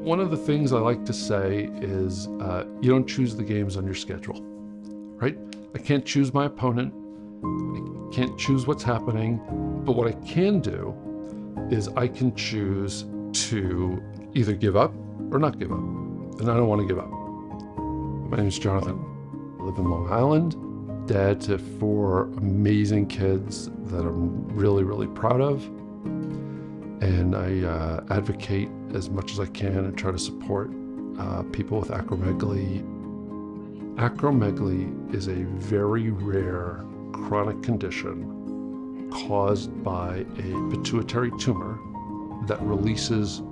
One of the things I like to say is you don't choose the games on your schedule, right? I can't choose my opponent. I can't choose what's happening. But what I can do is I can choose to either give up or not give up. And I don't want to give up. My name is Jonathan. I live in Long Island, dad to 4 amazing kids that I'm really, really proud of. And I advocate as much as I can and try to support people with acromegaly. Acromegaly is a very rare chronic condition caused by a pituitary tumor that releases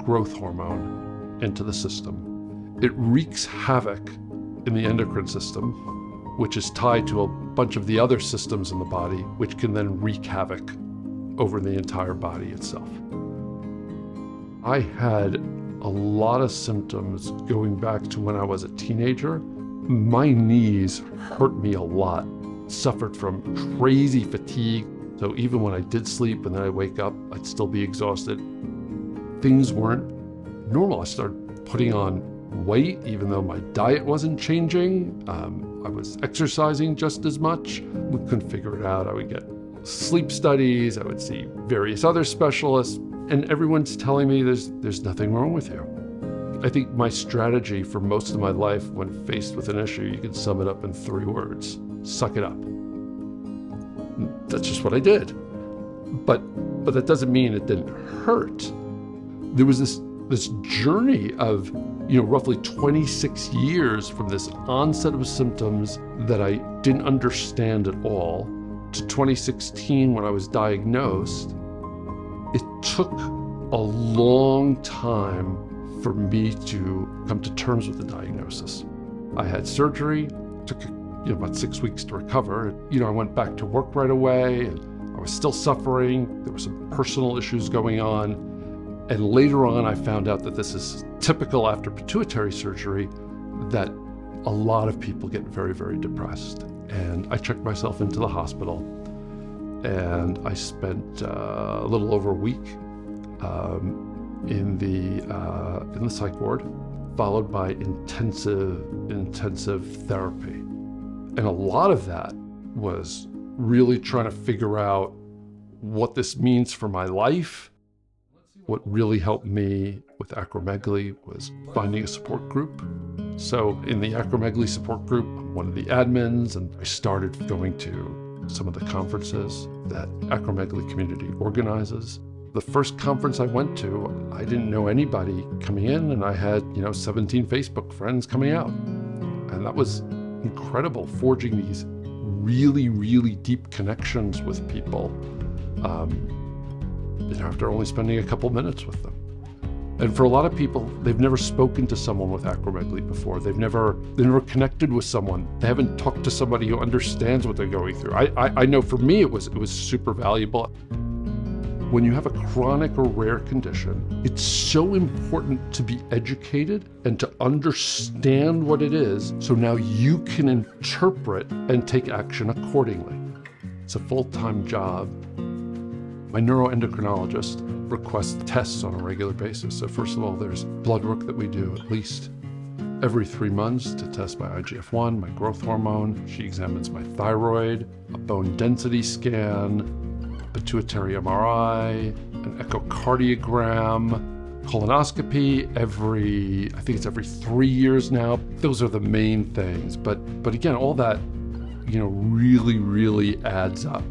growth hormone into the system. It wreaks havoc in the endocrine system, which is tied to a bunch of the other systems in the body, which can then wreak havoc over the entire body itself. I had a lot of symptoms going back to when I was a teenager. My knees hurt me a lot, suffered from crazy fatigue. So even when I did sleep and then I'd wake up, I'd still be exhausted. Things weren't normal. I started putting on weight, even though my diet wasn't changing. I was exercising just as much. We couldn't figure it out. I would get sleep studies. I would see various other specialists, and everyone's telling me there's nothing wrong with you. I think my strategy for most of my life when faced with an issue, you can sum it up in 3 words: suck it up. That's just what I did. But that doesn't mean it didn't hurt. There was this journey of, roughly 26 years from this onset of symptoms that I didn't understand at all to 2016 when I was diagnosed. It took a long time for me to come to terms with the diagnosis. I had surgery, took about 6 weeks to recover. I went back to work right away, and I was still suffering. There were some personal issues going on. And later on, I found out that this is typical after pituitary surgery, that a lot of people get very, very depressed. And I checked myself into the hospital, and I spent a little over a week in the psych ward, followed by intensive therapy. And a lot of that was really trying to figure out what this means for my life. What really helped me with acromegaly was finding a support group. So in the acromegaly support group, I'm one of the admins, and I started going to some of the conferences that acromegaly community organizes. The first conference I went to, I didn't know anybody coming in, and I had 17 Facebook friends coming out. And that was incredible, forging these really, really deep connections with people. After only spending a couple minutes with them. And for a lot of people, they've never spoken to someone with acromegaly before. They've never connected with someone. They haven't talked to somebody who understands what they're going through. I know for me, it was super valuable. When you have a chronic or rare condition, it's so important to be educated and to understand what it is, so now you can interpret and take action accordingly. It's a full-time job. My neuroendocrinologist requests tests on a regular basis. So first of all, there's blood work that we do at least every 3 months to test my IGF-1, my growth hormone. She examines my thyroid, a bone density scan, pituitary MRI, an echocardiogram, colonoscopy I think it's every 3 years now. Those are the main things. But again, all that, really, really adds up.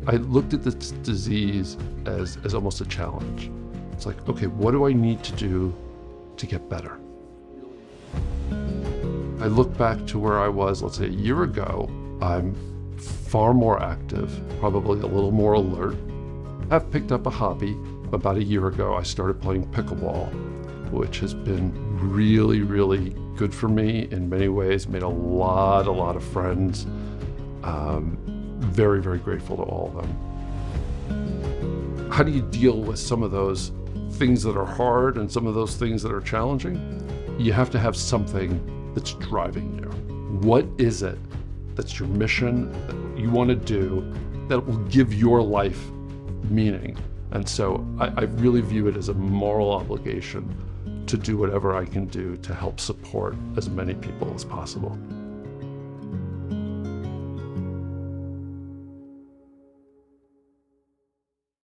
I looked at this disease as almost a challenge. It's like, okay, what do I need to do to get better? I look back to where I was, let's say a year ago. I'm far more active, probably a little more alert. I've picked up a hobby. About a year ago, I started playing pickleball, which has been really, really good for me in many ways, made a lot of friends. Very, very grateful to all of them. How do you deal with some of those things that are hard and some of those things that are challenging? You have to have something that's driving you. What is it that's your mission, that you want to do, that will give your life meaning? And so I really view it as a moral obligation to do whatever I can do to help support as many people as possible.